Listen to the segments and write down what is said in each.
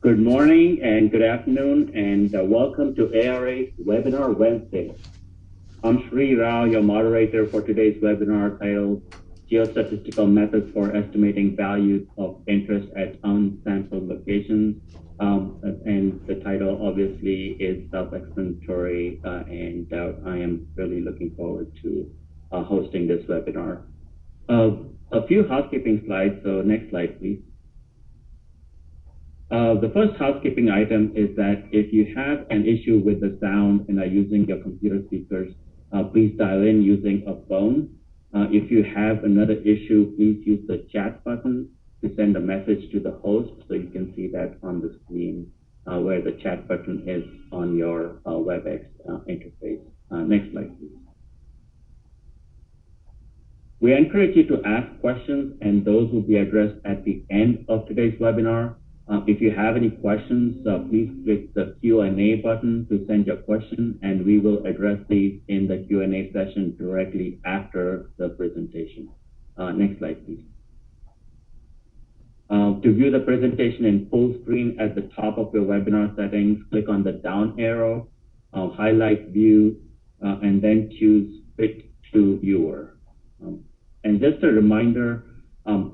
Good morning and good afternoon, and welcome to ARA's Webinar Wednesday. I'm Sri Rao, your moderator for today's webinar titled Geostatistical Methods for Estimating Values of Interest at Unsampled Locations. And the title obviously is self-explanatory, and I am really looking forward to hosting this webinar. A few housekeeping slides, so next slide, please. The first housekeeping item is that if you have an issue with the sound and are using your computer speakers, please dial in using a phone. If you have another issue, please use the chat button to send a message to the host, so you can see that on the screen where the chat button is on your WebEx interface. Next slide, please. We encourage you to ask questions, and those will be addressed at the end of today's webinar. If you have any questions, please click the Q&A button to send your question, and we will address these in the Q&A session directly after the presentation. Next slide, please. To view the presentation in full screen at the top of your webinar settings, click on the down arrow, highlight View, and then choose Fit to Viewer. And just a reminder,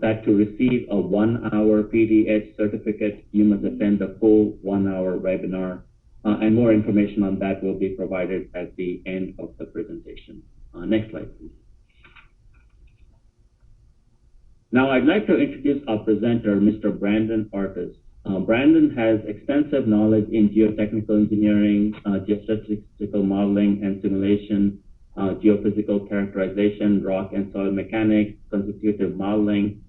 that to receive a 1-hour PDH certificate, you must attend the full 1-hour webinar, and more information on that will be provided at the end of the presentation. Next slide, please. Now, I'd like to introduce our presenter, Mr. Brandon Artis. Brandon has extensive knowledge in geotechnical engineering, geostatistical modeling and simulation, geophysical characterization, rock and soil mechanics, constitutive modeling,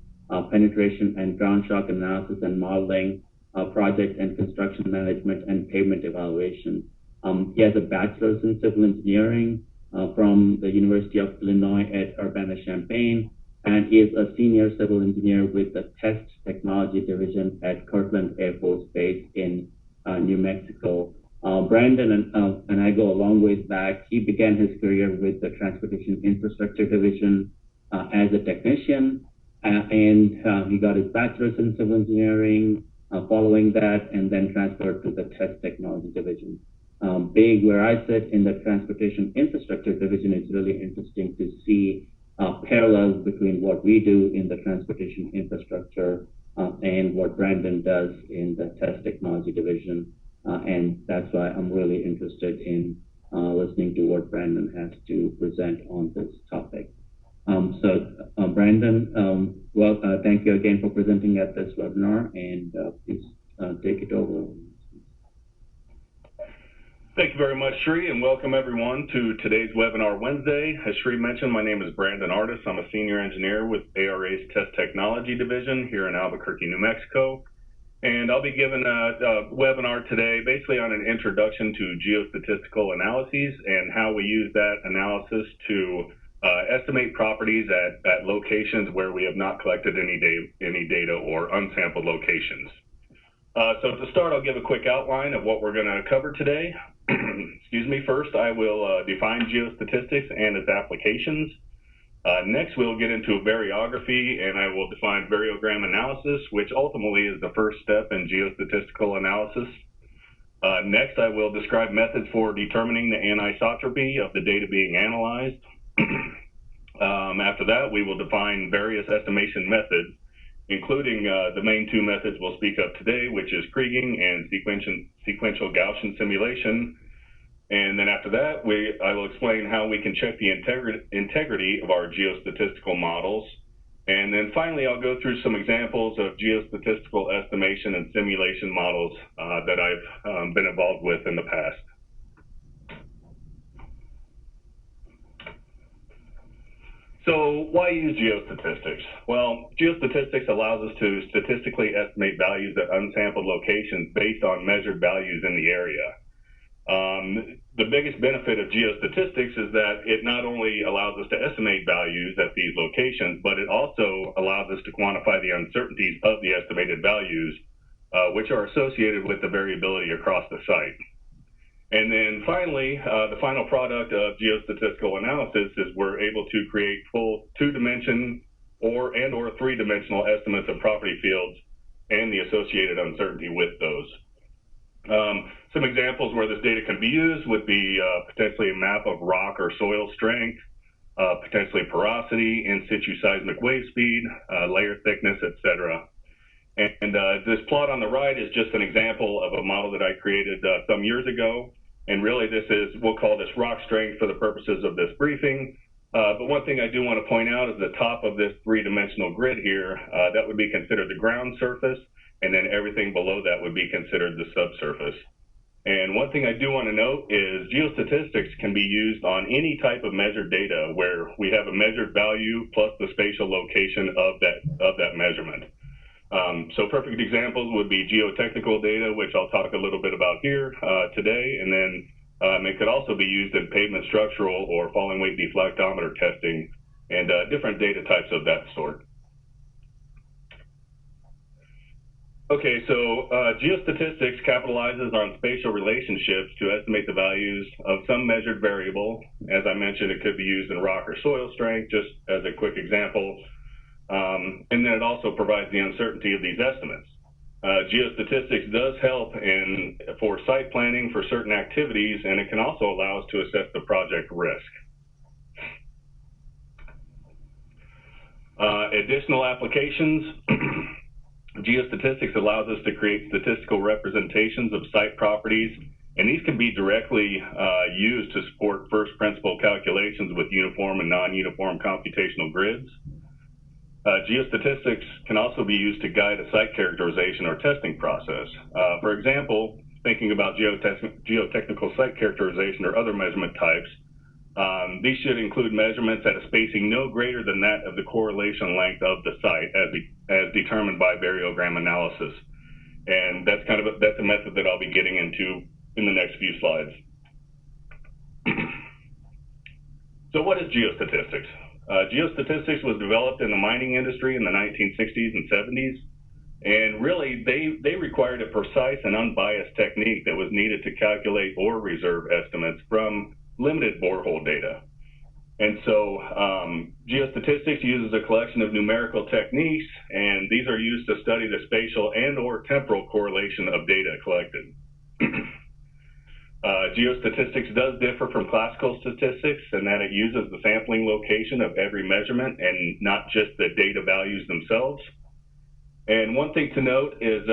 penetration and ground shock analysis and modeling, project and construction management, and pavement evaluation. He has a bachelor's in civil engineering from the University of Illinois at Urbana-Champaign, and is a senior civil engineer with the Test Technology Division at Kirtland Air Force Base in New Mexico. Brandon and I go a long ways back. He began his career with the Transportation Infrastructure Division as a technician, and he got his bachelor's in civil engineering following that, and then transferred to the Test Technology Division. Where I sit in the Transportation Infrastructure Division, it's really interesting to see parallels between what we do in the Transportation Infrastructure and what Brandon does in the Test Technology Division. And that's why I'm really interested in listening to what Brandon has to present on this topic. Brandon, thank you again for presenting at this webinar, and please take it over. Thank you very much, Sri, and welcome everyone to today's webinar Wednesday. As Sri mentioned, my name is Brandon Artis. I'm a senior engineer with ARA's Test Technology Division here in Albuquerque, New Mexico. And I'll be giving a webinar today basically on an introduction to geostatistical analyses and how we use that analysis to estimate properties at locations where we have not collected any data or unsampled locations. So to start, I'll give a quick outline of what we're going to cover today. Excuse me. First, I will define geostatistics and its applications. Next, we'll get into variography, and I will define variogram analysis, which ultimately is the first step in geostatistical analysis. Next, I will describe methods for determining the anisotropy of the data being analyzed. After that, we will define various estimation methods, including the main two methods we'll speak of today, which is Kriging and sequential Gaussian simulation. And then after that, I will explain how we can check the integrity of our geostatistical models. And then finally, I'll go through some examples of geostatistical estimation and simulation models that I've been involved with in the past. So why use geostatistics? Well, geostatistics allows us to statistically estimate values at unsampled locations based on measured values in the area. The biggest benefit of geostatistics is that it not only allows us to estimate values at these locations, but it also allows us to quantify the uncertainties of the estimated values, which are associated with the variability across the site. And then finally, the final product of geostatistical analysis is we're able to create full 2-dimension or 3-dimensional estimates of property fields and the associated uncertainty with those. Some examples where this data can be used would be potentially a map of rock or soil strength, potentially porosity, in situ seismic wave speed, layer thickness, etc. And this plot on the right is just an example of a model that I created some years ago. And really this is, we'll call this rock strength for the purposes of this briefing. But one thing I do want to point out is the top of this three-dimensional grid here, that would be considered the ground surface, and then everything below that would be considered the subsurface. And one thing I do want to note is geostatistics can be used on any type of measured data where we have a measured value plus the spatial location of that measurement. So perfect examples would be geotechnical data, which I'll talk a little bit about here today, and then it could also be used in pavement structural or falling weight deflectometer testing and different data types of that sort. Okay, so geostatistics capitalizes on spatial relationships to estimate the values of some measured variable. As I mentioned, it could be used in rock or soil strength, just as a quick example. And then it also provides the uncertainty of these estimates. Geostatistics does help for site planning for certain activities, and it can also allow us to assess the project risk. Additional applications. Geostatistics allows us to create statistical representations of site properties, and these can be directly used to support first principle calculations with uniform and non-uniform computational grids. Geostatistics can also be used to guide a site characterization or testing process. For example, thinking about geotechnical site characterization or other measurement types, these should include measurements at a spacing no greater than that of the correlation length of the site as determined by Variogram Analysis. And that's that's a method that I'll be getting into in the next few slides. So what is geostatistics? Geostatistics was developed in the mining industry in the 1960s and 70s. And really, they required a precise and unbiased technique that was needed to calculate ore reserve estimates from limited borehole data. And so geostatistics uses a collection of numerical techniques, and these are used to study the spatial and or temporal correlation of data collected. Geostatistics does differ from classical statistics in that it uses the sampling location of every measurement and not just the data values themselves. And one thing to note is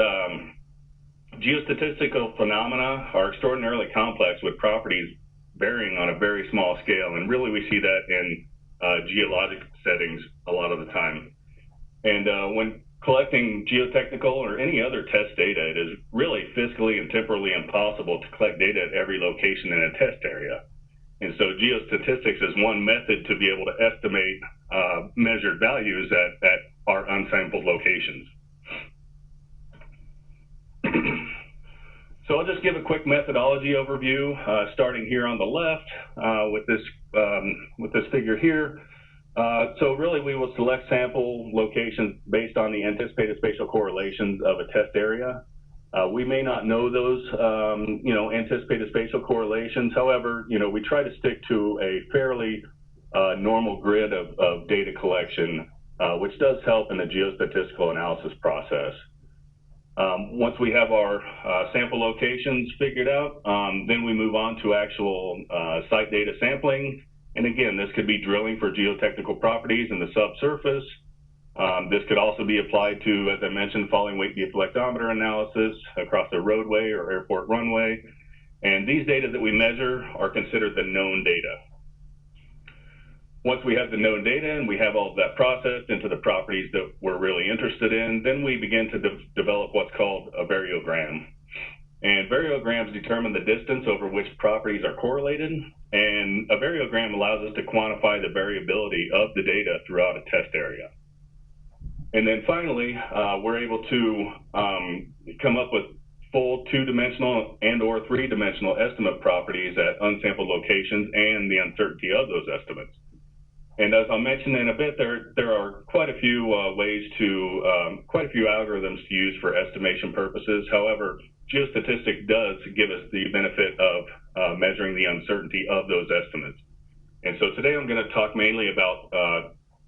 geostatistical phenomena are extraordinarily complex with properties varying on a very small scale. And really we see that in geologic settings a lot of the time. And when collecting geotechnical or any other test data, it is really fiscally and temporally impossible to collect data at every location in a test area. And so geostatistics is one method to be able to estimate measured values at our unsampled locations. So I'll just give a quick methodology overview, starting here on the left with this figure here. So really we will select sample locations based on the anticipated spatial correlations of a test area. We may not know those, anticipated spatial correlations. However, we try to stick to a fairly normal grid of data collection, which does help in the geostatistical analysis process. Once we have our sample locations figured out, then we move on to actual site data sampling. And again, this could be drilling for geotechnical properties in the subsurface. This could also be applied to, as I mentioned, falling weight deflectometer analysis across a roadway or airport runway. And these data that we measure are considered the known data. Once we have the known data and we have all of that processed into the properties that we're really interested in, then we begin to develop what's called a variogram. And variograms determine the distance over which properties are correlated, and a variogram allows us to quantify the variability of the data throughout a test area. And then finally, we're able to come up with full two-dimensional and or three-dimensional estimate properties at unsampled locations and the uncertainty of those estimates. And as I'll mention in a bit, there are quite a few ways to, quite a few algorithms to use for estimation purposes. However, geostatistics does give us the benefit of measuring the uncertainty of those estimates. And so today I'm going to talk mainly about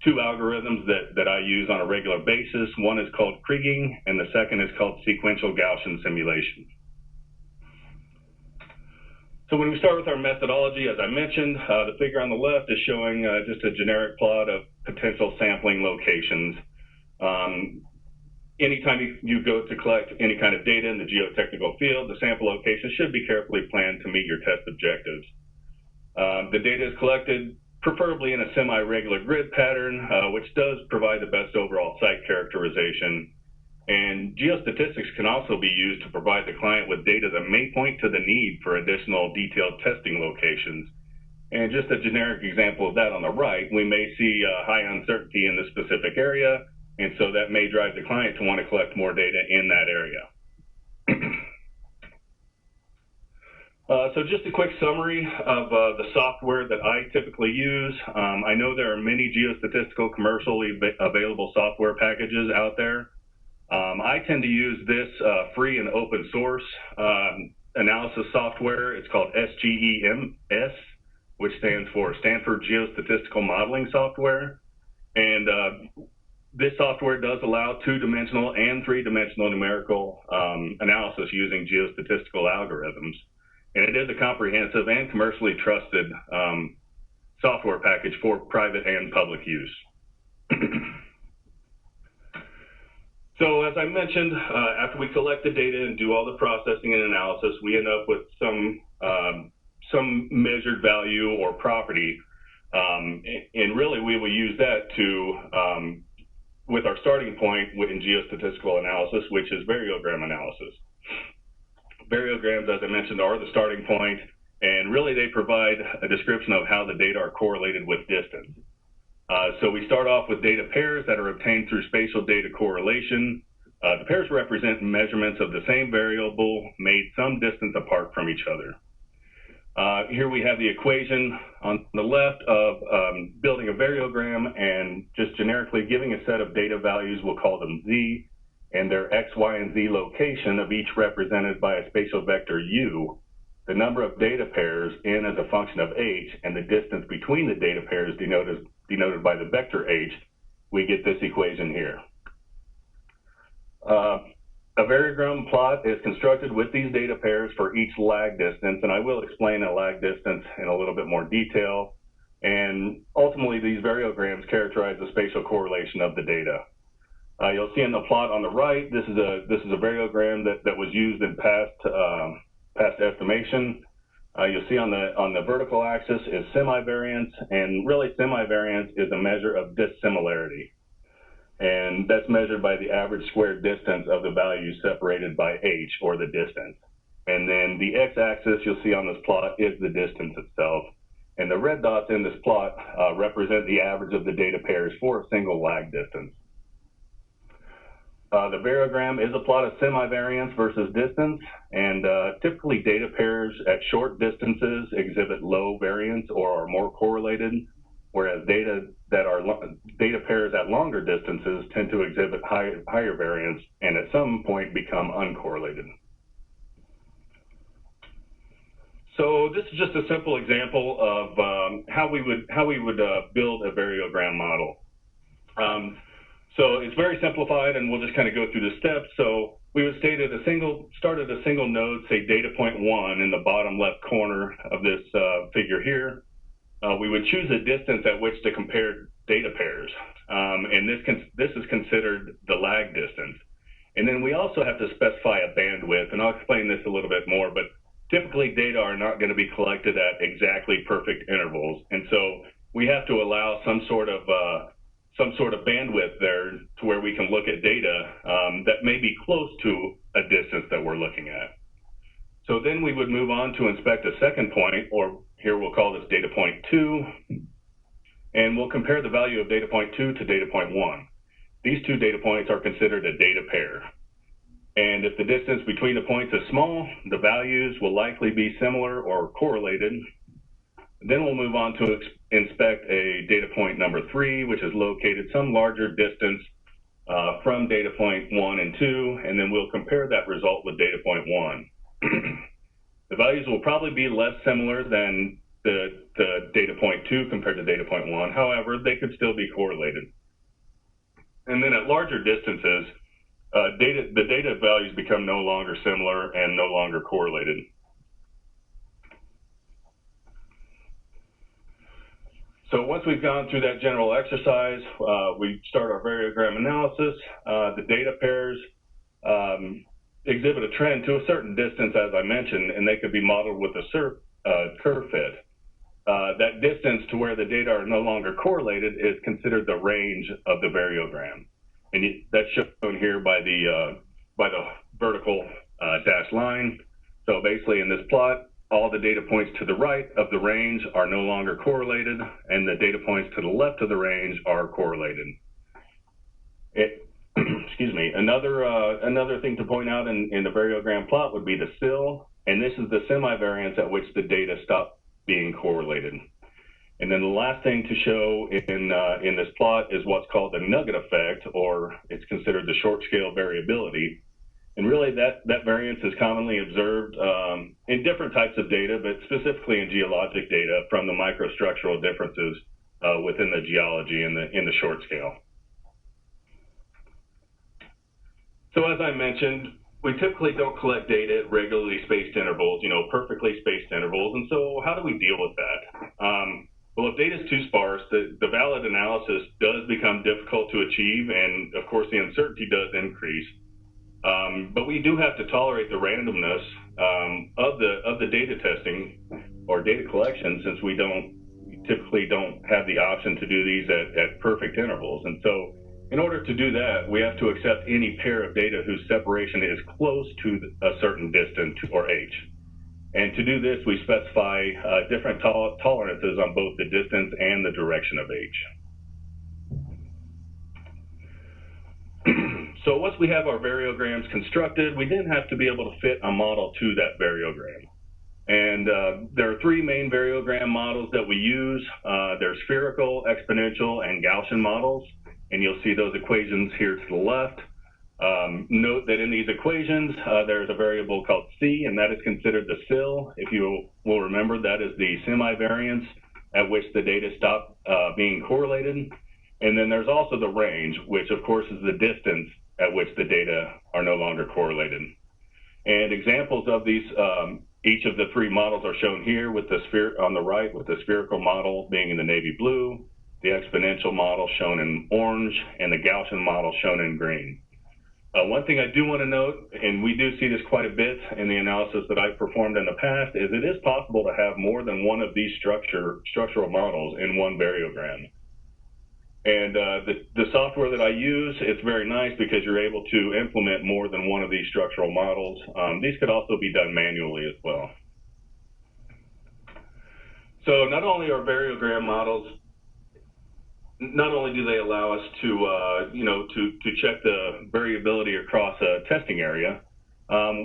two algorithms that I use on a regular basis. One is called Kriging, and the second is called Sequential Gaussian Simulation. So when we start with our methodology, as I mentioned, the figure on the left is showing just a generic plot of potential sampling locations. Anytime you go to collect any kind of data in the geotechnical field, the sample location should be carefully planned to meet your test objectives. The data is collected preferably in a semi-regular grid pattern, which does provide the best overall site characterization. And geostatistics can also be used to provide the client with data that may point to the need for additional detailed testing locations. And just a generic example of that on the right, we may see high uncertainty in the specific area, and so that may drive the client to want to collect more data in that area. So just a quick summary of the software that I typically use. I know there are many geostatistical commercially available software packages out there. I tend to use this free and open source analysis software. It's called SGEMS, which stands for Stanford Geostatistical Modeling Software. And this software does allow two-dimensional and three-dimensional numerical analysis using geostatistical algorithms. And it is a comprehensive and commercially trusted software package for private and public use. So as I mentioned, after we collect the data and do all the processing and analysis, we end up with some measured value or property. And really, we will use that to, with our starting point in geostatistical analysis, which is variogram analysis. Variograms, as I mentioned, are the starting point, and really they provide a description of how the data are correlated with distance. So we start off with data pairs that are obtained through spatial data correlation. The pairs represent measurements of the same variable made some distance apart from each other. Here we have the equation on the left of building a variogram and just generically giving a set of data values, we'll call them Z, and their X, Y, and Z location of each represented by a spatial vector U. The number of data pairs N as a function of H, and the distance between the data pairs denoted by the vector H, we get this equation here. A variogram plot is constructed with these data pairs for each lag distance, and I will explain a lag distance in a little bit more detail. And ultimately, these variograms characterize the spatial correlation of the data. You'll see in the plot on the right, this is a variogram that was used in past estimation. You'll see on the vertical axis is semivariance, and really semivariance is a measure of dissimilarity. And that's measured by the average squared distance of the values separated by H, or the distance. And then the x-axis you'll see on this plot is the distance itself. And the red dots in this plot represent the average of the data pairs for a single lag distance. The variogram is a plot of semivariance versus distance, and typically data pairs at short distances exhibit low variance or are more correlated, whereas data pairs at longer distances tend to exhibit higher variance and at some point become uncorrelated. So this is just a simple example of how we would build a variogram model. So it's very simplified, and we'll just kind of go through the steps. So we would start at a single node, say data point 1 in the bottom left corner of this figure here. We would choose a distance at which to compare data pairs, and this is considered the lag distance. And then we also have to specify a bandwidth, and I'll explain this a little bit more, but typically data are not going to be collected at exactly perfect intervals, and so we have to allow some sort of bandwidth there to where we can look at data that may be close to a distance that we're looking at. So then we would move on to inspect a second point, or here we'll call this data point 2, and we'll compare the value of data point 2 to data point 1. These two data points are considered a data pair. And if the distance between the points is small, the values will likely be similar or correlated. Then we'll move on to inspect a data point number 3, which is located some larger distance from data point 1 and 2, and then we'll compare that result with data point 1. The values will probably be less similar than the data point 2 compared to data point 1. However, they could still be correlated. And then at larger distances, the data values become no longer similar and no longer correlated. So once we've gone through that general exercise, we start our variogram analysis. The data pairs exhibit a trend to a certain distance, as I mentioned, and they could be modeled with a curve fit. That distance to where the data are no longer correlated is considered the range of the variogram. And that's shown here by the vertical dashed line. So basically in this plot, all the data points to the right of the range are no longer correlated, and the data points to the left of the range are correlated. Excuse me. Another thing to point out in the variogram plot would be the SIL, and this is the semi-variance at which the data stop being correlated. And then the last thing to show in this plot is what's called the nugget effect, or it's considered the short scale variability. And really that variance is commonly observed in different types of data, but specifically in geologic data from the microstructural differences within the geology in the short scale. So as I mentioned, we typically don't collect data at regularly spaced intervals, perfectly spaced intervals. And so how do we deal with that? Well, if data is too sparse, the valid analysis does become difficult to achieve, and of course the uncertainty does increase. But we do have to tolerate the randomness of the data testing or data collection, since we typically don't have the option to do these at perfect intervals. And so in order to do that, we have to accept any pair of data whose separation is close to a certain distance, or h. And to do this, we specify different tolerances on both the distance and the direction of h. So once we have our variograms constructed, we then have to be able to fit a model to that variogram. And there are three main variogram models that we use. They're spherical, exponential, and Gaussian models. And you'll see those equations here to the left. Note that in these equations, there's a variable called C, and that is considered the SIL. If you will remember, that is the semi-variance at which the data stop being correlated. And then there's also the range, which of course is the distance at which the data are no longer correlated. And examples of these, each of the three models are shown here, with the sphere on the right, with the spherical model being in the navy blue, the exponential model shown in orange, and the Gaussian model shown in green. One thing I do want to note, and we do see this quite a bit in the analysis that I've performed in the past, is it is possible to have more than one of these structural models in one variogram. And the software that I use, it's very nice because you're able to implement more than one of these structural models. These could also be done manually as well. So not only are variogram models, not only do they allow us to check the variability across a testing area,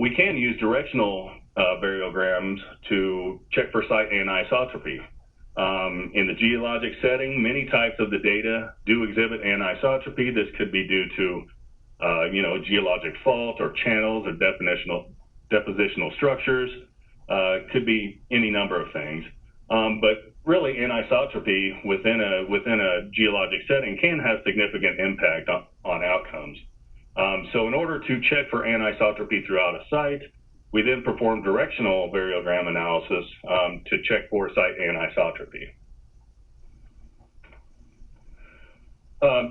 we can use directional variograms to check for site anisotropy. In the geologic setting, many types of the data do exhibit anisotropy. This could be due to geologic fault or channels or depositional structures. Could be any number of things. But really, anisotropy within a geologic setting can have significant impact on outcomes. So in order to check for anisotropy throughout a site, we then perform directional variogram analysis to check for site anisotropy.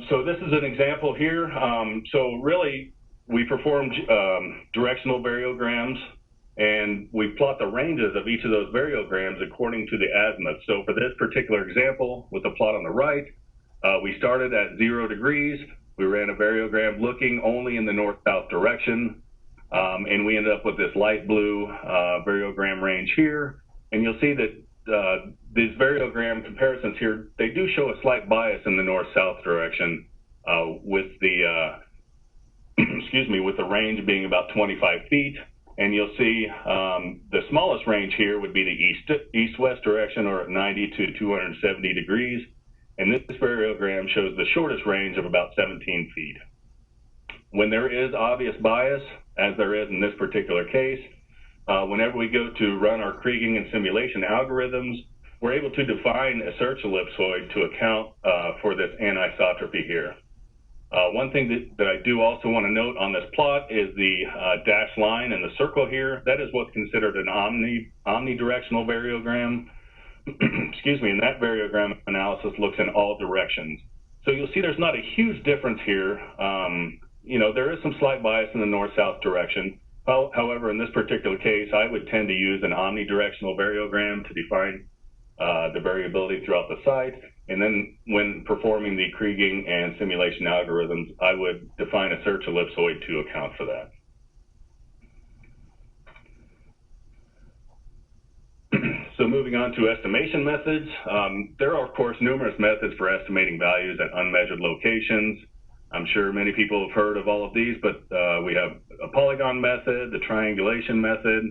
So this is an example here. So really, we perform directional variograms, and we plot the ranges of each of those variograms according to the azimuth. So for this particular example, with the plot on the right, we started at 0 degrees. We ran a variogram looking only in the north-south direction, and we ended up with this light blue variogram range here. And you'll see that these variogram comparisons here, they do show a slight bias in the north-south direction with the, with the range being about 25 feet. And you'll see the smallest range here would be the east-west direction, or at 90 to 270 degrees. And this variogram shows the shortest range of about 17 feet. When there is obvious bias, as there is in this particular case, whenever we go to run our Kriging and simulation algorithms, we're able to define a search ellipsoid to account for this anisotropy here. One thing that I do also want to note on this plot is the dashed line and the circle here. That is what's considered an omnidirectional variogram. Excuse me, and that variogram analysis looks in all directions. So you'll see there's not a huge difference here. You know, there is some slight bias in the north-south direction. However, in this particular case, I would tend to use an omnidirectional variogram to define the variability throughout the site. And then when performing the Kriging and simulation algorithms, I would define a search ellipsoid to account for that. So moving on to estimation methods, there are, of course, numerous methods for estimating values at unmeasured locations. I'm sure many people have heard of all of these, but we have a polygon method, the triangulation method,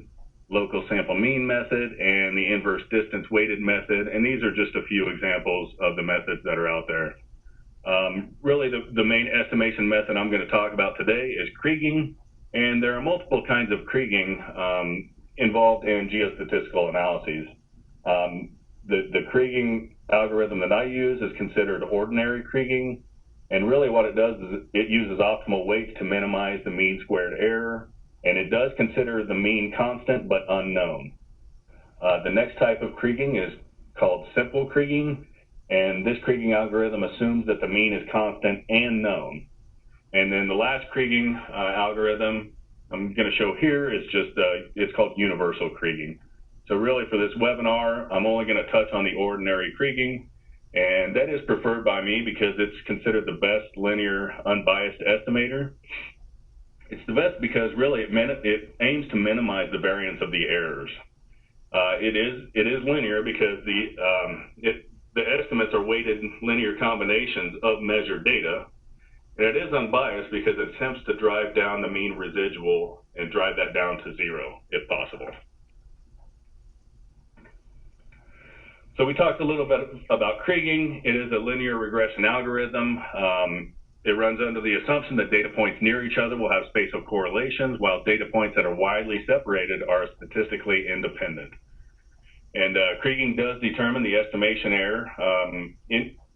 local sample mean method, and the inverse distance weighted method. And these are just a few examples of the methods that are out there. Really, the main estimation method I'm going to talk about today is Kriging, and there are multiple kinds of Kriging involved in geostatistical analyses. The Kriging algorithm that I use is considered ordinary Kriging, and really what it does is it uses optimal weights to minimize the mean squared error, and it does consider the mean constant but unknown. The next type of Kriging is called simple Kriging, and this Kriging algorithm assumes that the mean is constant and known. And then the last Kriging algorithm I'm going to show here is just, it's called universal Kriging. So really for this webinar, I'm only going to touch on the ordinary Kriging, and that is preferred by me because it's considered the best linear unbiased estimator. It's the best because really it aims to minimize the variance of the errors. It is linear because the estimates are weighted linear combinations of measured data. And it is unbiased because it attempts to drive down the mean residual and drive that down to zero if possible. So we talked a little bit about Kriging. It is a linear regression algorithm. It runs under the assumption that data points near each other will have spatial correlations, while data points that are widely separated are statistically independent. And Kriging does determine the estimation error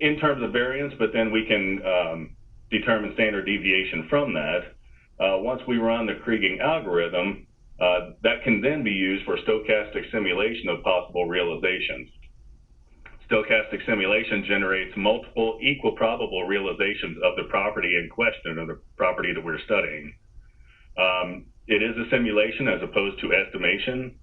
in terms of variance, but then we can determine standard deviation from that. Once we run the Kriging algorithm, that can then be used for stochastic simulation of possible realizations. Stochastic simulation generates multiple equal probable realizations of the property in question, or the property that we're studying. It is a simulation as opposed to estimation,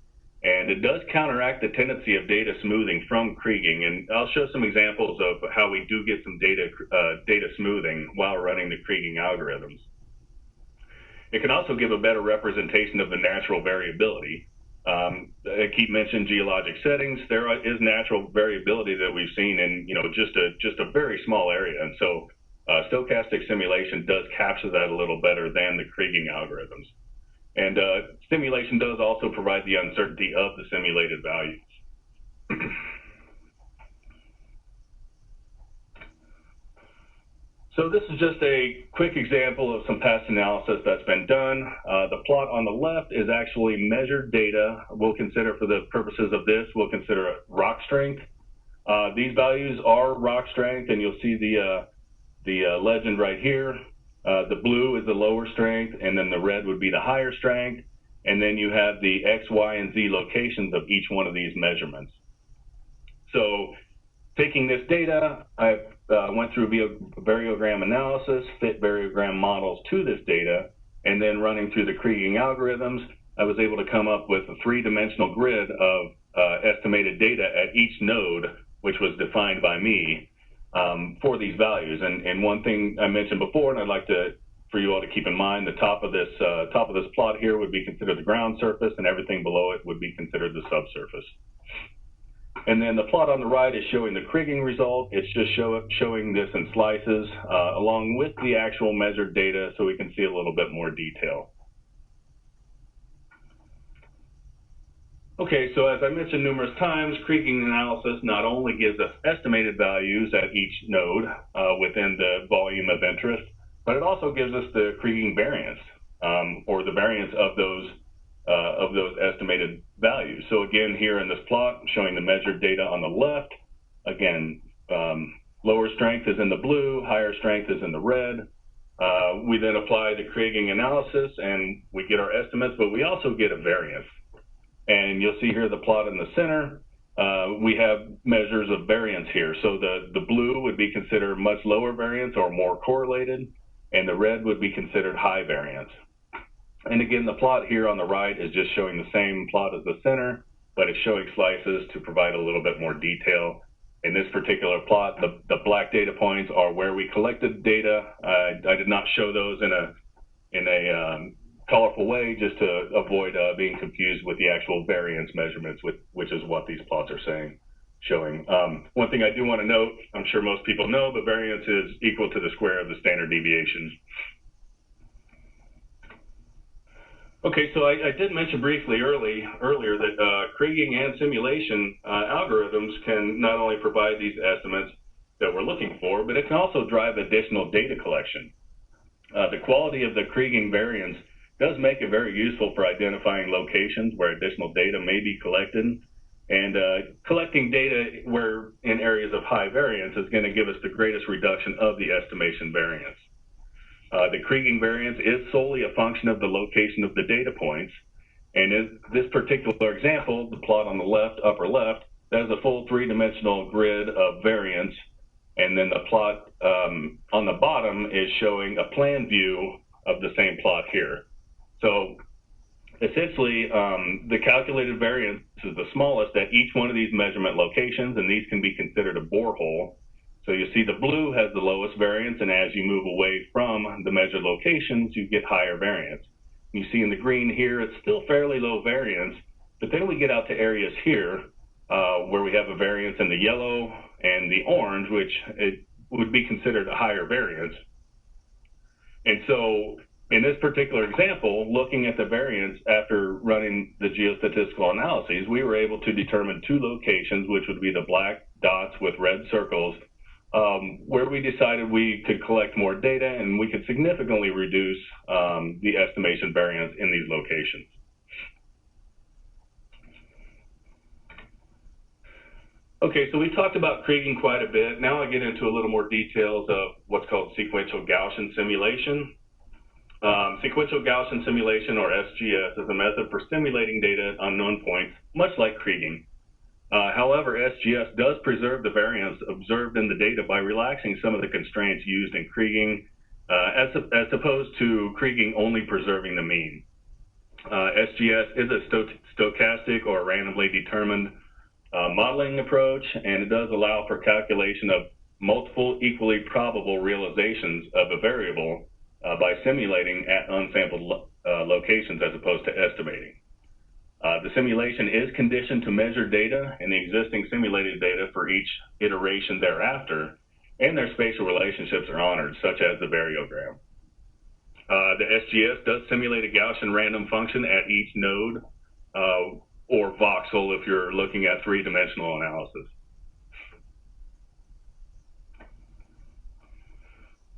and it does counteract the tendency of data smoothing from Kriging. And I'll show some examples of how we do get some data smoothing while running the Kriging algorithms. It can also give a better representation of the natural variability. I keep mentioning geologic settings. There is natural variability that we've seen in just a very small area, and so stochastic simulation does capture that a little better than the Kriging algorithms. And simulation does also provide the uncertainty of the simulated values. So this is just a quick example of some past analysis that's been done. The plot on the left is actually measured data. We'll consider, for the purposes of this, we'll consider rock strength. These values are rock strength, and you'll see the legend right here. The blue is the lower strength, and then the red would be the higher strength. And then you have the X, Y, and Z locations of each one of these measurements. So taking this data, I went through Variogram Analysis, fit Variogram Models to this data, and then running through the Kriging algorithms, I was able to come up with a three-dimensional grid of estimated data at each node, which was defined by me for these values. And one thing I mentioned before, and I'd like for you all to keep in mind, the top of this plot here would be considered the ground surface, and everything below it would be considered the subsurface. And then the plot on the right is showing the Kriging result. It's just showing this in slices along with the actual measured data, so we can see a little bit more detail. Okay, so as I mentioned numerous times, Kriging analysis not only gives us estimated values at each node within the volume of interest, but it also gives us the Kriging variance, or the variance of of those estimated values. So again, here in this plot, I'm showing the measured data on the left. Again, lower strength is in the blue, higher strength is in the red. We then apply the Kriging analysis and we get our estimates, but we also get a variance. And you'll see here the plot in the center, we have measures of variance here. So the blue would be considered much lower variance or more correlated, and the red would be considered high variance. And again, the plot here on the right is just showing the same plot as the center, but it's showing slices to provide a little bit more detail. In this particular plot, the black data points are where we collected data. I did not show those in a colorful way just to avoid being confused with the actual variance measurements, which is what these plots are showing. One thing I do want to note, I'm sure most people know, but variance is equal to the square of the standard deviation. Okay, so I did mention briefly earlier that Kriging and simulation algorithms can not only provide these estimates that we're looking for, but it can also drive additional data collection. The quality of the Kriging variance does make it very useful for identifying locations where additional data may be collected. And collecting data where in areas of high variance is going to give us the greatest reduction of the estimation variance. The Kriging variance is solely a function of the location of the data points. And in this particular example, the plot on the left, upper left, that is a full three-dimensional grid of variance. And then the plot on the bottom is showing a plan view of the same plot here. So essentially, the calculated variance is the smallest at each one of these measurement locations, and these can be considered a borehole. So you see the blue has the lowest variance, and as you move away from the measured locations, you get higher variance. You see in the green here, it's still fairly low variance, but then we get out to areas here where we have a variance in the yellow and the orange, which it would be considered a higher variance. And so in this particular example, looking at the variance after running the geostatistical analyses, we were able to determine two locations, which would be the black dots with red circles, where we decided we could collect more data and we could significantly reduce the estimation variance in these locations. Okay, so we talked about Kriging quite a bit. Now I get into a little more details of what's called Sequential Gaussian Simulation. Sequential Gaussian Simulation, or SGS, is a method for simulating data at unknown points, much like Kriging. However, SGS does preserve the variance observed in the data by relaxing some of the constraints used in Kriging, as opposed to Kriging only preserving the mean. SGS is a stochastic or randomly determined modeling approach, and it does allow for calculation of multiple equally probable realizations of a variable by simulating at unsampled locations as opposed to estimating. The simulation is conditioned to measure data and the existing simulated data for each iteration thereafter, and their spatial relationships are honored, such as the variogram. The SGS does simulate a Gaussian random function at each node, or voxel if you're looking at three-dimensional analysis.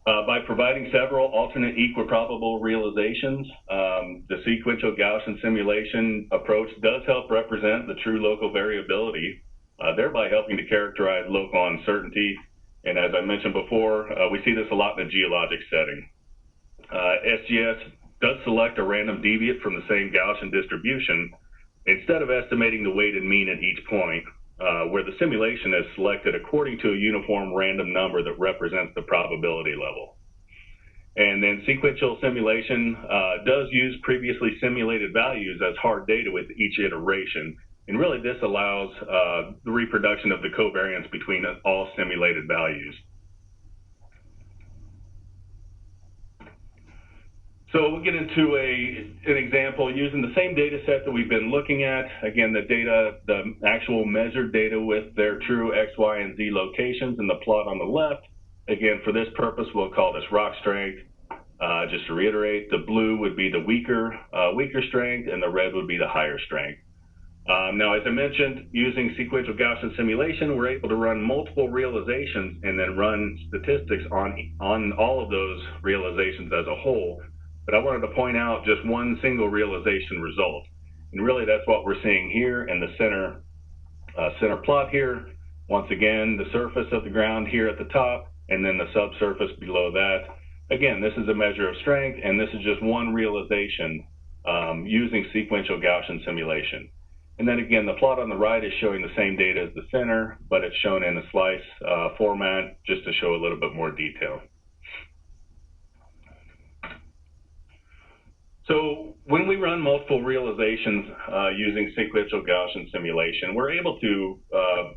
By providing several alternate equiprobable realizations, the sequential Gaussian simulation approach does help represent the true local variability, thereby helping to characterize local uncertainty. And as I mentioned before, we see this a lot in a geologic setting. SGS does select a random deviate from the same Gaussian distribution instead of estimating the weighted mean at each point, where the simulation is selected according to a uniform random number that represents the probability level. And then sequential simulation does use previously simulated values as hard data with each iteration. And really this allows the reproduction of the covariance between all simulated values. So we'll get into an example using the same data set that we've been looking at. Again, the actual measured data with their true X, Y, and Z locations in the plot on the left. Again, for this purpose, we'll call this rock strength. Just to reiterate, the blue would be the weaker strength, and the red would be the higher strength. Now, as I mentioned, using sequential Gaussian simulation, we're able to run multiple realizations and then run statistics on all of those realizations as a whole. But I wanted to point out just one single realization result. And really that's what we're seeing here in the center plot here. Once again, the surface of the ground here at the top, and then the subsurface below that. Again, this is a measure of strength, and this is just one realization using sequential Gaussian simulation. And then again, the plot on the right is showing the same data as the center, but it's shown in a slice format just to show a little bit more detail. So when we run multiple realizations using sequential Gaussian simulation, we're able to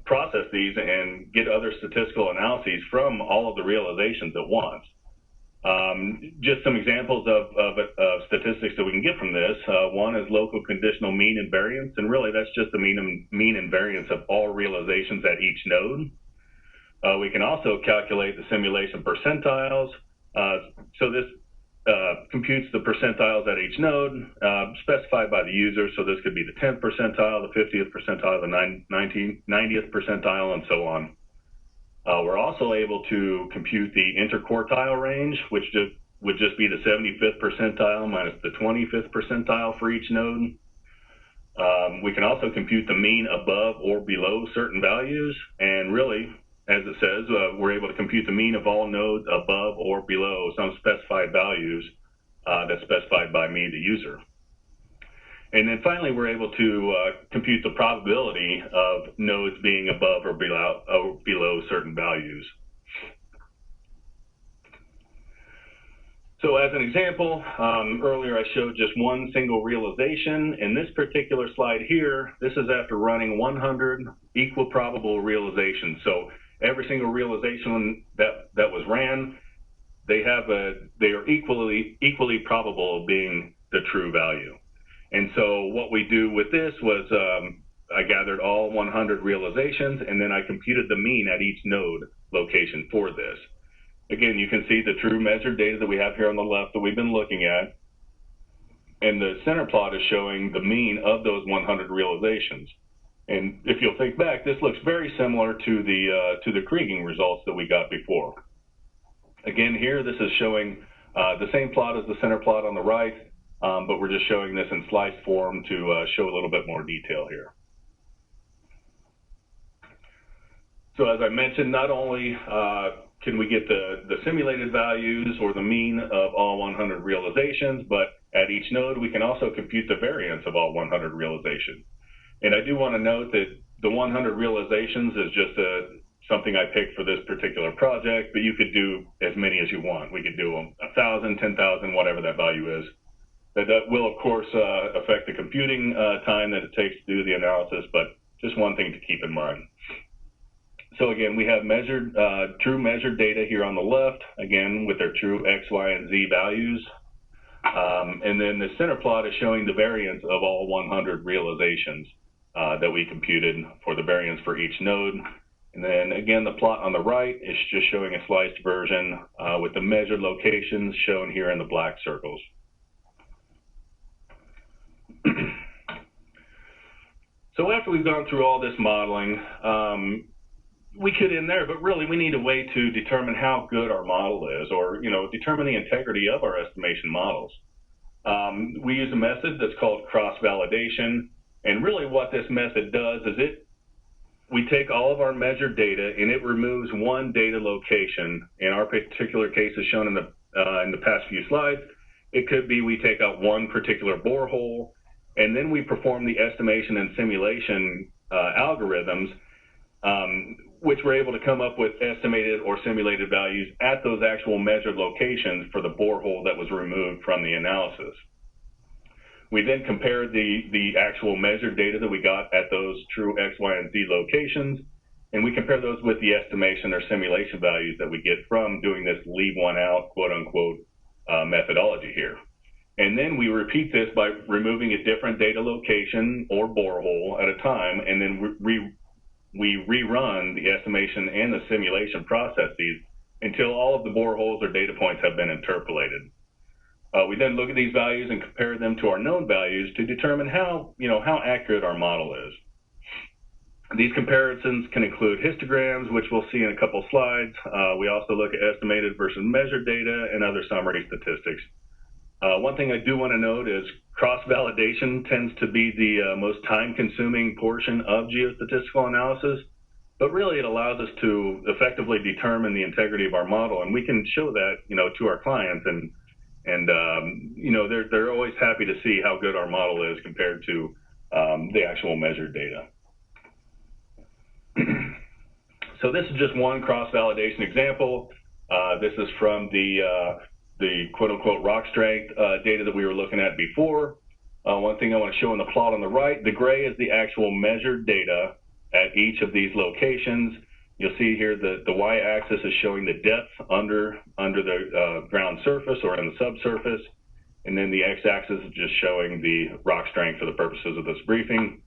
process these and get other statistical analyses from all of the realizations at once. Just some examples of statistics that we can get from this. One is local conditional mean and variance, and really that's just the mean and variance of all realizations at each node. We can also calculate the simulation percentiles. So this computes the percentiles at each node, specified by the user. So this could be the 10th percentile, the 50th percentile, the 90th percentile, and so on. We're also able to compute the interquartile range, which would just be the 75th percentile minus the 25th percentile for each node. We can also compute the mean above or below certain values, and really, as it says, we're able to compute the mean of all nodes above or below some specified values that's specified by me, the user. And then finally, we're able to compute the probability of nodes being above or below certain values. So as an example, earlier I showed just one single realization. In this particular slide here, this is after running 100 equal probable realizations. So every single realization that was ran, they are equally probable of being the true value. And so what we do with this was I gathered all 100 realizations, and then I computed the mean at each node location for this. Again, you can see the true measured data that we have here on the left that we've been looking at, and the center plot is showing the mean of those 100 realizations. And if you'll think back, this looks very similar to the Kriging results that we got before. Again, here this is showing the same plot as the center plot on the right, but we're just showing this in sliced form to show a little bit more detail here. So as I mentioned, not only can we get the simulated values or the mean of all 100 realizations, but at each node we can also compute the variance of all 100 realizations. And I do want to note that the 100 realizations is just something I picked for this particular project, but you could do as many as you want. We could do 1,000, 10,000, whatever that value is. That will, of course, affect the computing time that it takes to do the analysis, but just one thing to keep in mind. So again, we have true measured data here on the left, again, with their true X, Y, and Z values. And then the center plot is showing the variance of all 100 realizations that we computed for the variance for each node. And then again, the plot on the right is just showing a sliced version with the measured locations shown here in the black circles. So after we've gone through all this modeling, we could end there, but really we need a way to determine how good our model is, or determine the integrity of our estimation models. We use a method that's called cross-validation, and really what this method does is we take all of our measured data and it removes one data location. In our particular case, as shown in the past few slides, it could be we take out one particular borehole, and then we perform the estimation and simulation algorithms, which we're able to come up with estimated or simulated values at those actual measured locations for the borehole that was removed from the analysis. We then compared the actual measured data that we got at those true X, Y, and Z locations, and we compare those with the estimation or simulation values that we get from doing this leave one out, quote unquote, methodology here. And then we repeat this by removing a different data location or borehole at a time, and then we rerun the estimation and the simulation processes until all of the boreholes or data points have been interpolated. We then look at these values and compare them to our known values to determine how accurate our model is. These comparisons can include histograms, which we'll see in a couple slides. We also look at estimated versus measured data and other summary statistics. One thing I do want to note is cross-validation tends to be the most time-consuming portion of geostatistical analysis, but really it allows us to effectively determine the integrity of our model, and we can show that, to our clients, and they're always happy to see how good our model is compared to the actual measured data. So this is just one cross-validation example. This is from the quote-unquote rock strength data that we were looking at before. One thing I want to show in the plot on the right, the gray is the actual measured data at each of these locations. You'll see here that the y-axis is showing the depth under the ground surface or in the subsurface, and then the x-axis is just showing the rock strength for the purposes of this briefing.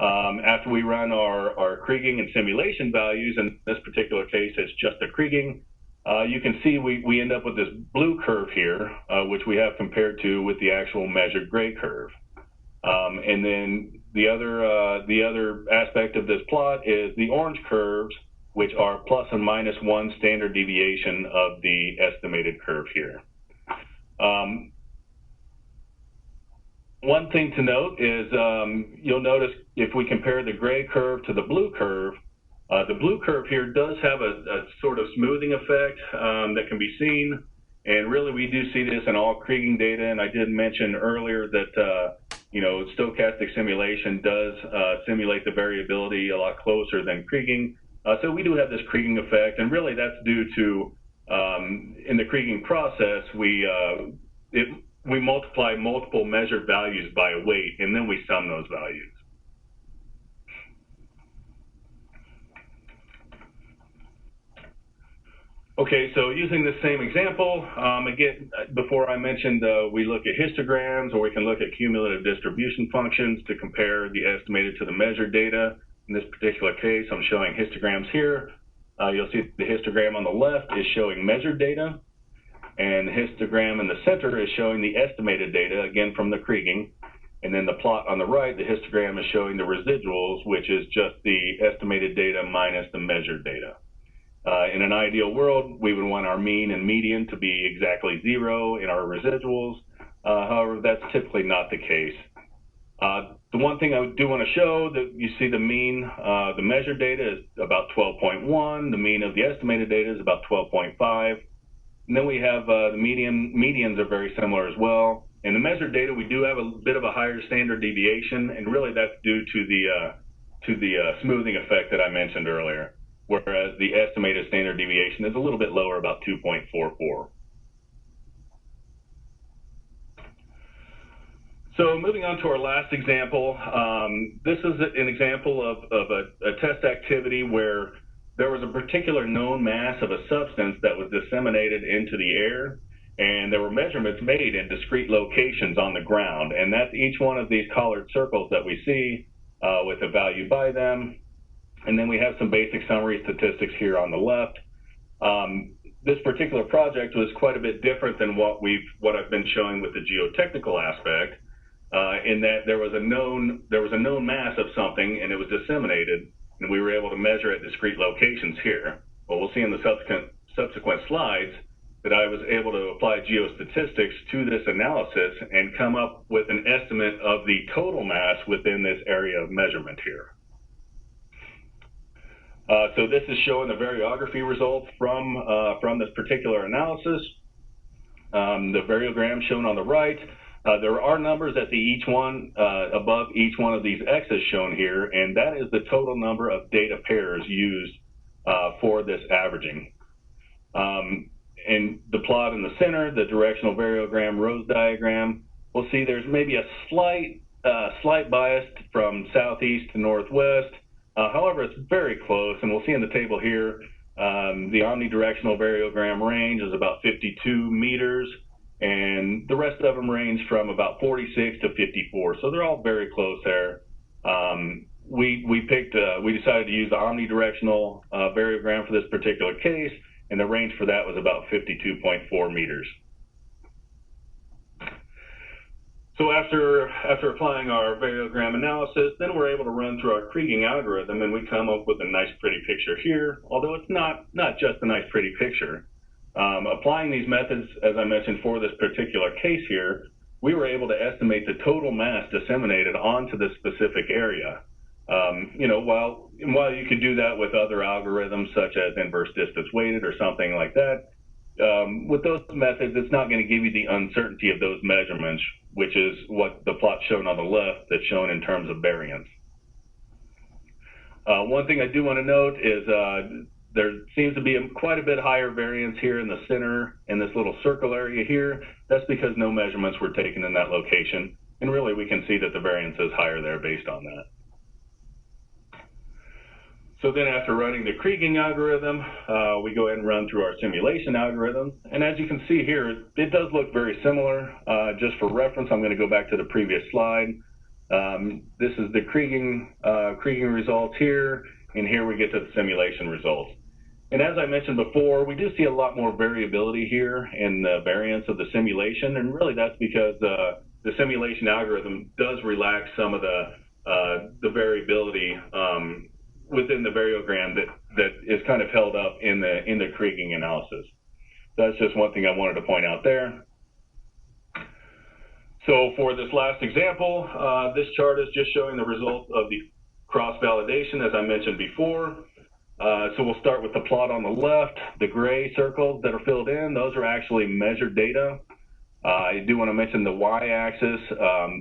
After we run our Kriging and simulation values, in this particular case it's just a Kriging, you can see we end up with this blue curve here, which we have compared to with the actual measured gray curve. And then the other aspect of this plot is the orange curves, which are plus and minus 1 standard deviation of the estimated curve here. One thing to note is you'll notice if we compare the gray curve to the blue curve here does have a sort of smoothing effect that can be seen. And really, we do see this in all Kriging data. And I did mention earlier that, stochastic simulation does simulate the variability a lot closer than Kriging. So we do have this Kriging effect. And really, that's due to, in the Kriging process, we multiply multiple measured values by a weight, and then we sum those values. Okay, so using the same example, again, before I mentioned we look at histograms, or we can look at cumulative distribution functions to compare the estimated to the measured data. In this particular case, I'm showing histograms here. You'll see the histogram on the left is showing measured data, and the histogram in the center is showing the estimated data, again from the Kriging. And then the plot on the right, the histogram is showing the residuals, which is just the estimated data minus the measured data. In an ideal world, we would want our mean and median to be exactly 0 in our residuals. However, that's typically not the case. The one thing I do want to show that you see the mean, the measured data is about 12.1. The mean of the estimated data is about 12.5. And then we have the medians are very similar as well. In the measured data, we do have a bit of a higher standard deviation, and really that's due to the smoothing effect that I mentioned earlier, whereas the estimated standard deviation is a little bit lower, about 2.44. So moving on to our last example, this is an example of a test activity where there was a particular known mass of a substance that was disseminated into the air, and there were measurements made in discrete locations on the ground, and that's each one of these colored circles that we see with a value by them. And then we have some basic summary statistics here on the left. This particular project was quite a bit different than what I've been showing with the geotechnical aspect, in that there was a known mass of something, and it was disseminated, and we were able to measure at discrete locations here. Well, we'll see in the subsequent slides that I was able to apply geostatistics to this analysis and come up with an estimate of the total mass within this area of measurement here. So this is showing the variography results from this particular analysis. The variogram shown on the right. There are numbers at above each one of these X's shown here, and that is the total number of data pairs used for this averaging. And the plot in the center, the directional variogram rose diagram, we'll see there's maybe a slight bias from southeast to northwest. However, it's very close, and we'll see in the table here, the omnidirectional variogram range is about 52 meters, and the rest of them range from about 46 to 54. So they're all very close there. We decided to use the omnidirectional variogram for this particular case, and the range for that was about 52.4 meters. So after applying our variogram analysis, then we're able to run through our Kriging algorithm, and we come up with a nice pretty picture here, although it's not just a nice pretty picture. Applying these methods, as I mentioned, for this particular case here, we were able to estimate the total mass disseminated onto this specific area. While you could do that with other algorithms such as inverse distance weighted or something like that, with those methods, it's not going to give you the uncertainty of those measurements, which is what the plot shown on the left that's shown in terms of variance. One thing I do want to note is there seems to be quite a bit higher variance here in the center in this little circle area here. That's because no measurements were taken in that location. And really, we can see that the variance is higher there based on that. So then after running the Kriging algorithm, we go ahead and run through our simulation algorithm. And as you can see here, it does look very similar. Just for reference, I'm going to go back to the previous slide. This is the Kriging results here, and here we get to the simulation results. And as I mentioned before, we do see a lot more variability here in the variance of the simulation, and really that's because the simulation algorithm does relax some of the variability within the variogram that is kind of held up in the Kriging analysis. That's just one thing I wanted to point out there. So for this last example, this chart is just showing the result of the cross-validation, as I mentioned before. So we'll start with the plot on the left. The gray circles that are filled in, those are actually measured data. I do want to mention the y-axis.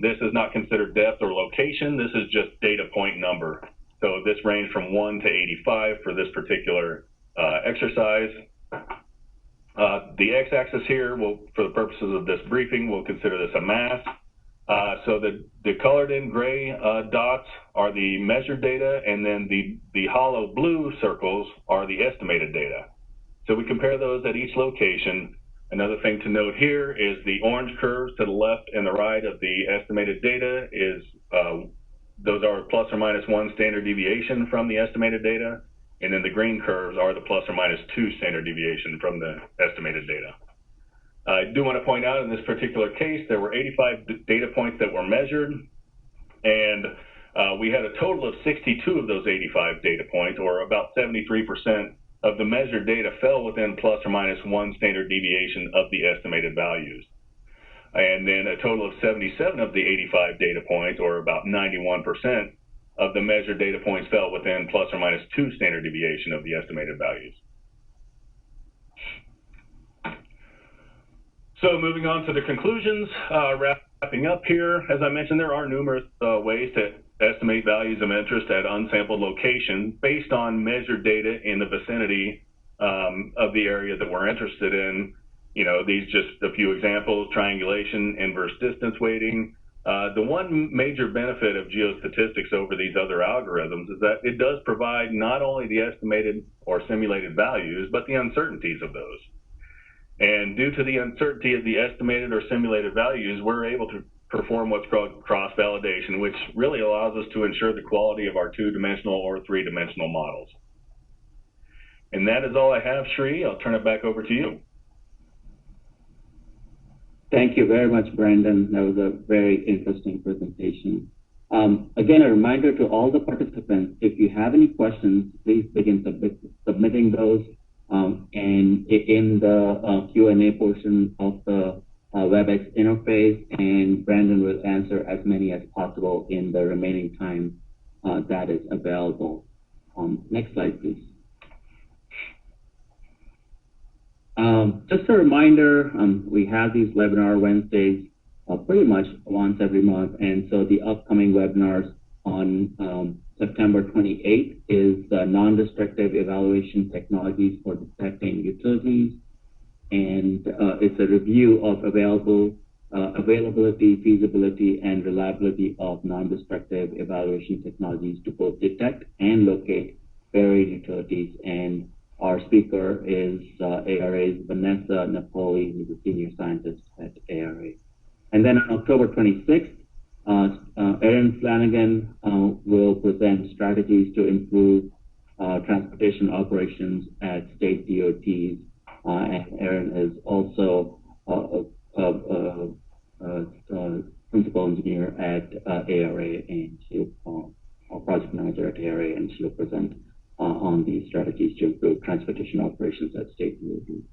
This is not considered depth or location. This is just data point number. So this ranged from 1 to 85 for this particular exercise. The x-axis here, for the purposes of this briefing, we'll consider this a mass. So the colored in gray dots are the measured data, and then the hollow blue circles are the estimated data. So we compare those at each location. Another thing to note here is the orange curves to the left and the right of the estimated data is those are plus or minus 1 standard deviation from the estimated data, and then the green curves are the plus or minus 2 standard deviation from the estimated data. I do want to point out in this particular case, there were 85 data points that were measured, and we had a total of 62 of those 85 data points, or about 73% of the measured data fell within plus or minus 1 standard deviation of the estimated values. And then a total of 77 of the 85 data points, or about 91% of the measured data points fell within plus or minus 2 standard deviation of the estimated values. So moving on to the conclusions, wrapping up here, as I mentioned, there are numerous ways to estimate values of interest at unsampled locations based on measured data in the vicinity of the area that we're interested in. These just a few examples: triangulation, inverse distance weighting. The one major benefit of geostatistics over these other algorithms is that it does provide not only the estimated or simulated values, but the uncertainties of those. And due to the uncertainty of the estimated or simulated values, we're able to perform what's called cross-validation, which really allows us to ensure the quality of our 2-dimensional or 3-dimensional models. And that is all I have, Sri. I'll turn it back over to you. Thank you very much, Brandon. That was a very interesting presentation. Again, a reminder to all the participants, if you have any questions, please begin submitting those. And in the Q&A portion of the WebEx interface, and Brandon will answer as many as possible in the remaining time that is available. Next slide, please. Just a reminder, we have these webinar Wednesdays pretty much once every month, and so the upcoming webinars on September 28th is non-destructive evaluation technologies for detecting utilities, and it's a review of availability, feasibility, and reliability of non-destructive evaluation technologies to both detect and locate buried utilities. And our speaker is ARA's Vanessa Napoli, who's a senior scientist at ARA. And then on October 26th, Erin Flanagan will present strategies to improve transportation operations at state DOTs. And Erin is also a principal engineer at ARA, and she'll project manager at ARA, and she'll present on these strategies to improve transportation operations at state DOTs.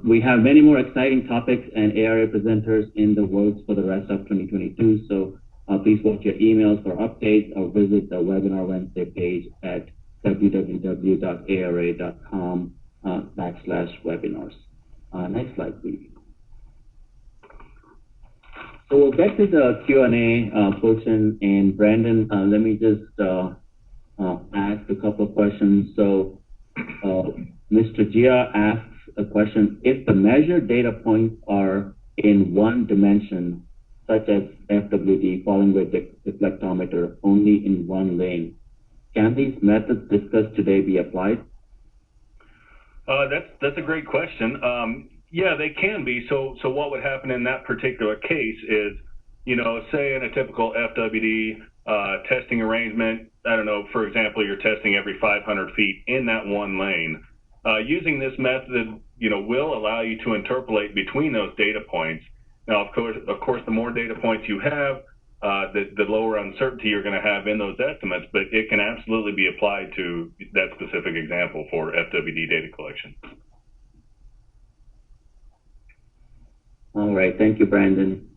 We have many more exciting topics and ARA presenters in the works for the rest of 2022, so please watch your emails for updates or visit the Webinar Wednesday page at www.ara.com/webinars. Next slide, please. So we'll get to the Q&A portion, and Brandon, let me just ask a couple of questions. So Mr. Gia asks a question: if the measured data points are in one dimension, such as FWD following with the deflectometer only in one lane, can these methods discussed today be applied? That's a great question. Yeah, they can be. So what would happen in that particular case is, say in a typical FWD testing arrangement, I don't know, for example, you're testing every 500 feet in that one lane. Using this method, will allow you to interpolate between those data points. Now, of course, the more data points you have, the lower uncertainty you're going to have in those estimates, but it can absolutely be applied to that specific example for FWD data collection. All right, thank you, Brandon.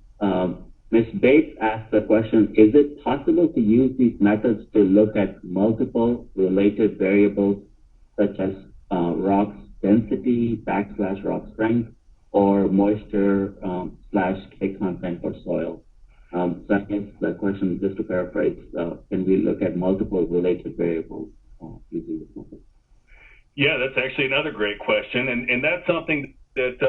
Ms. Bates asked the question: is it possible to use these methods to look at multiple related variables such as rock's density / rock strength, or moisture / clay content for soil? So I guess the question, just to paraphrase, can we look at multiple related variables using this method? Yeah, that's actually another great question, and that's something that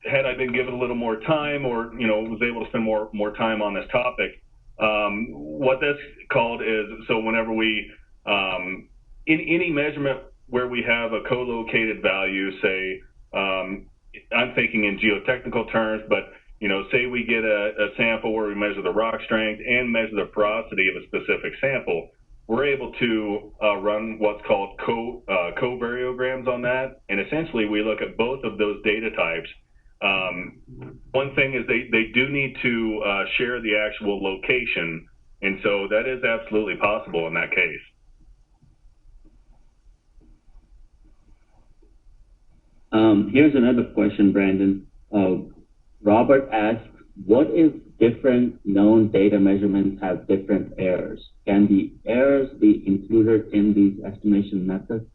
had I been given a little more time, or was able to spend more time on this topic, what that's called is, so whenever we in any measurement where we have a co-located value, say I'm thinking in geotechnical terms, but say we get a sample where we measure the rock strength and measure the porosity of a specific sample, we're able to run what's called co-variograms on that, and essentially we look at both of those data types. One thing is they do need to share the actual location, and so that is absolutely possible in that case. Here's another question, Brandon. Robert asks, what if different known data measurements have different errors? Can the errors be included in these estimation methods?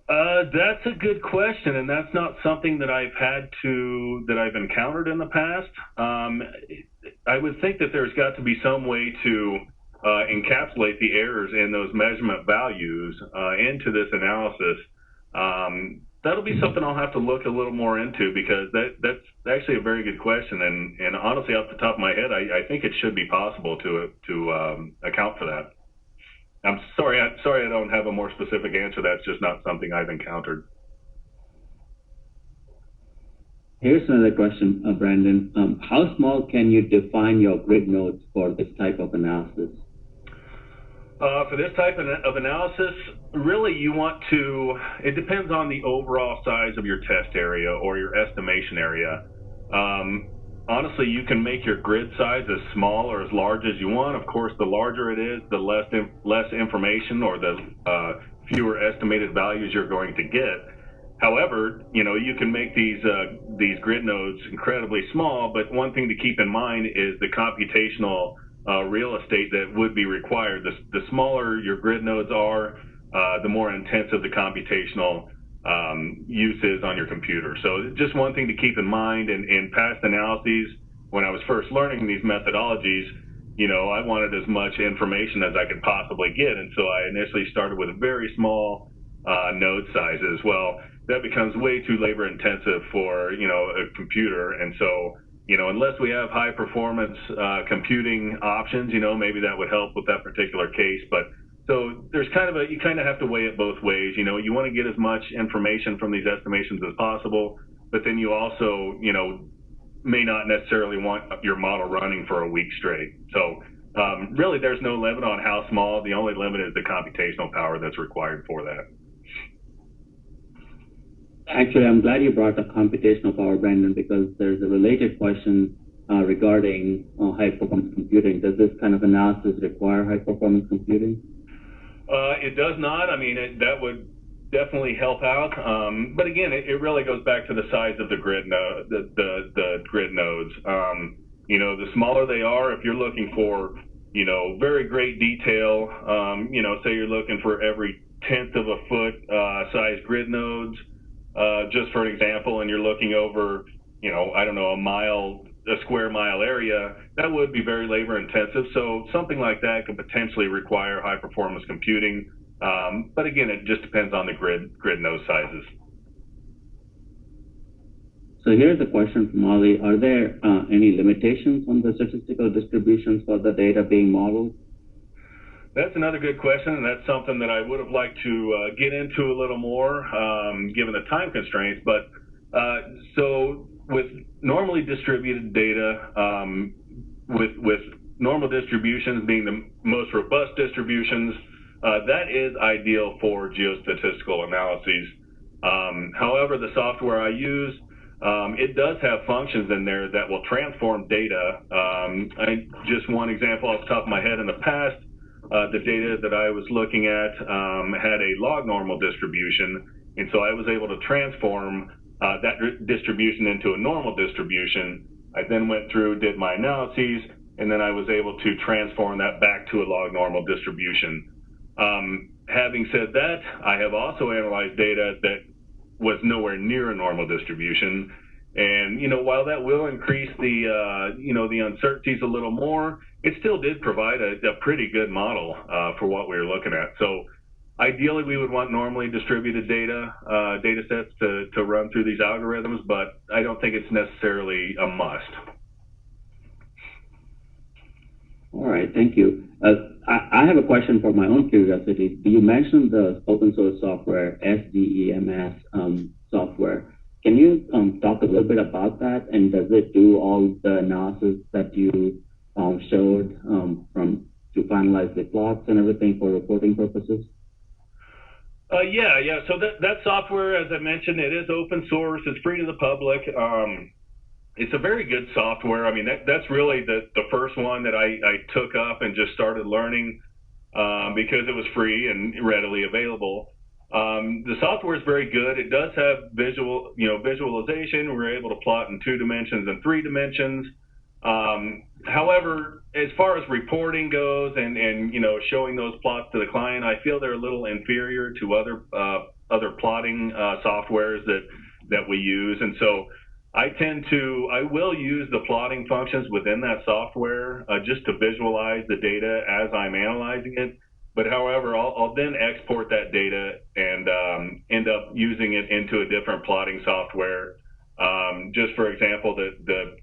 That's a good question, and that's not something that I've encountered in the past. I would think that there's got to be some way to encapsulate the errors in those measurement values into this analysis. That'll be something I'll have to look a little more into, because that's actually a very good question, and honestly, off the top of my head, I think it should be possible to account for that. I'm sorry I don't have a more specific answer. That's just not something I've encountered. Here's another question, Brandon. How small can you define your grid nodes for this type of analysis? For this type of analysis, really you want to, it depends on the overall size of your test area or your estimation area. Honestly, you can make your grid size as small or as large as you want. Of course, the larger it is, the less information or the fewer estimated values you're going to get. However, you can make these grid nodes incredibly small, but one thing to keep in mind is the computational real estate that would be required. The smaller your grid nodes are, the more intensive the computational use is on your computer. So just one thing to keep in mind. In past analyses, when I was first learning these methodologies, I wanted as much information as I could possibly get, and so I initially started with very small node sizes. Well, that becomes way too labor intensive for a computer, and so unless we have high performance computing options, maybe that would help with that particular case. But so there's you kind of have to weigh it both ways. You want to get as much information from these estimations as possible, but then you also may not necessarily want your model running for a week straight. So really there's no limit on how small. The only limit is the computational power that's required for that. Actually, I'm glad you brought up computational power, Brandon, because there's a related question regarding high-performance computing. Does this kind of analysis require high-performance computing? It does not. I mean, that would definitely help out. But again, it really goes back to the size of the grid node, the grid nodes. The smaller they are, if you're looking for, very great detail, say you're looking for every 1/10 of a foot size grid nodes, just for an example, and you're looking over, I don't know, a square mile area, that would be very labor intensive. So something like that could potentially require high performance computing. But again, it just depends on the grid node sizes. So here's a question from Ollie. Are there any limitations on the statistical distributions for the data being modeled? That's another good question, and that's something that I would have liked to get into a little more, given the time constraints. But so with normally distributed data, with normal distributions being the most robust distributions, that is ideal for geostatistical analyses. However, the software I use, it does have functions in there that will transform data. Just one example off the top of my head, in the past, the data that I was looking at had a log normal distribution, and so I was able to transform that distribution into a normal distribution. I then went through, did my analyses, and then I was able to transform that back to a log normal distribution. Having said that, I have also analyzed data that was nowhere near a normal distribution. And, while that will increase the, the uncertainties a little more, it still did provide a pretty good model for what we were looking at. So ideally, we would want normally distributed data sets to run through these algorithms, but I don't think it's necessarily a must. All right, thank you. I have a question for my own curiosity. You mentioned the open source software, SDEMS software. Can you talk a little bit about that? And does it do all the analysis that you showed to finalize the plots and everything for reporting purposes? Yeah. So that software, as I mentioned, it is open source. It's free to the public. It's a very good software. I mean, that's really the first one that I took up and just started learning because it was free and readily available. The software is very good. It does have visualization. We're able to plot in 2 dimensions and 3 dimensions. However, as far as reporting goes and showing those plots to the client, I feel they're a little inferior to other plotting softwares that we use. And so I will use the plotting functions within that software just to visualize the data as I'm analyzing it. But however, I'll then export that data and end up using it into a different plotting software. Just for example, the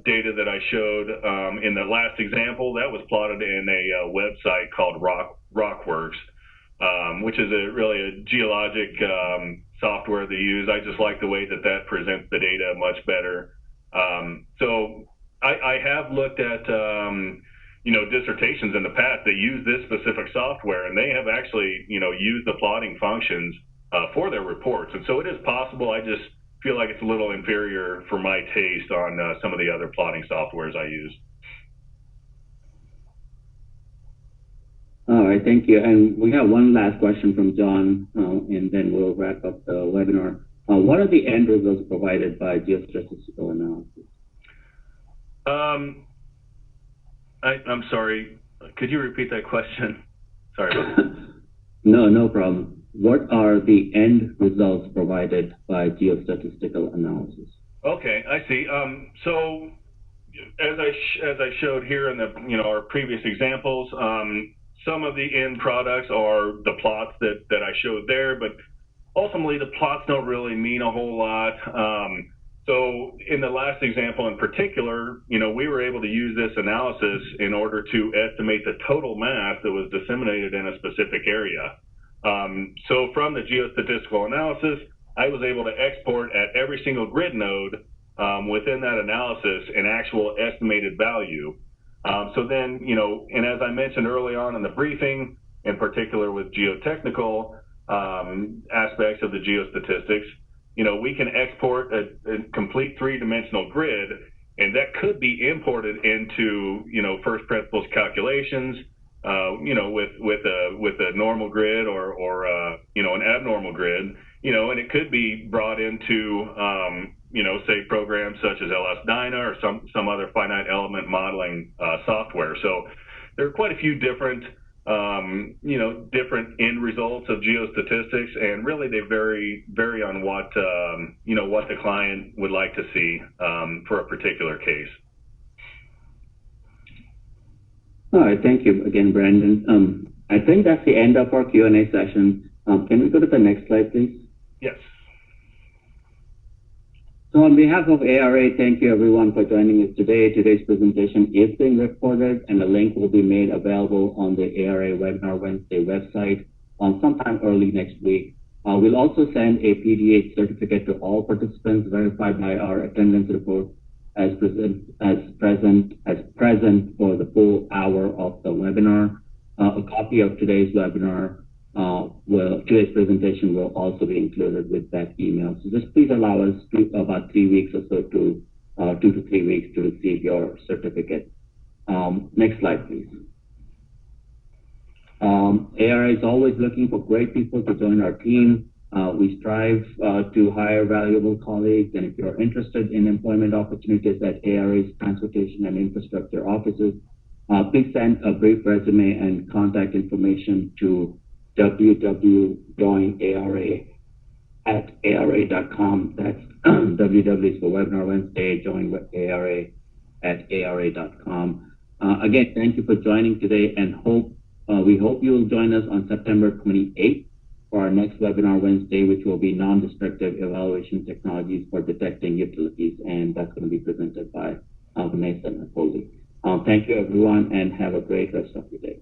data that I showed in the last example, that was plotted in a website called Rockworks, which is really a geologic software to use. I just like the way that presents the data much better. So I have looked at dissertations in the past that use this specific software, and they have actually used the plotting functions for their reports. And so it is possible. I just feel like it's a little inferior for my taste on some of the other plotting softwares I use. All right, thank you. And we have one last question from John, and then we'll wrap up the webinar. What are the end results provided by geostatistical analysis? I'm sorry. Could you repeat that question? Sorry. No problem. What are the end results provided by geostatistical analysis? Okay, I see. So as I showed here in our previous examples, some of the end products are the plots that I showed there, but ultimately the plots don't really mean a whole lot. So in the last example in particular, we were able to use this analysis in order to estimate the total mass that was disseminated in a specific area. So from the geostatistical analysis, I was able to export at every single grid node within that analysis an actual estimated value. So then, and as I mentioned early on in the briefing, in particular with geotechnical aspects of the geostatistics, we can export a complete 3-dimensional grid, and that could be imported into, first principles calculations with a normal grid or an abnormal grid, and it could be brought into say programs such as LS-DYNA or some other finite element modeling software. So there are quite a few different different end results of geostatistics, and really they vary on what what the client would like to see for a particular case. All right, thank you again, Brandon. I think that's the end of our Q&A session. Can we go to the next slide, please? Yes. So on behalf of ARA, thank you everyone for joining us today. Today's presentation is being recorded, and a link will be made available on the ARA Webinar Wednesday website sometime early next week. We'll also send a PDH certificate to all participants verified by our attendance report as present for the full hour of the webinar. A copy of today's webinar, today's presentation will also be included with that email. So just please allow us about 3 weeks or so to 2 to 3 weeks to receive your certificate. Next slide, please. ARA is always looking for great people to join our team. We strive to hire valuable colleagues, and if you're interested in employment opportunities at ARA's transportation and infrastructure offices, please send a brief resume and contact information to www.joinara@ara.com. That's www is for Webinar Wednesday, join@ara.com. Again, thank you for joining today, and we hope you will join us on September 28th for our next Webinar Wednesday, which will be non-destructive evaluation technologies for detecting utilities, and that's going to be presented by Vanessa Napoli. Thank you, everyone, and have a great rest of your day.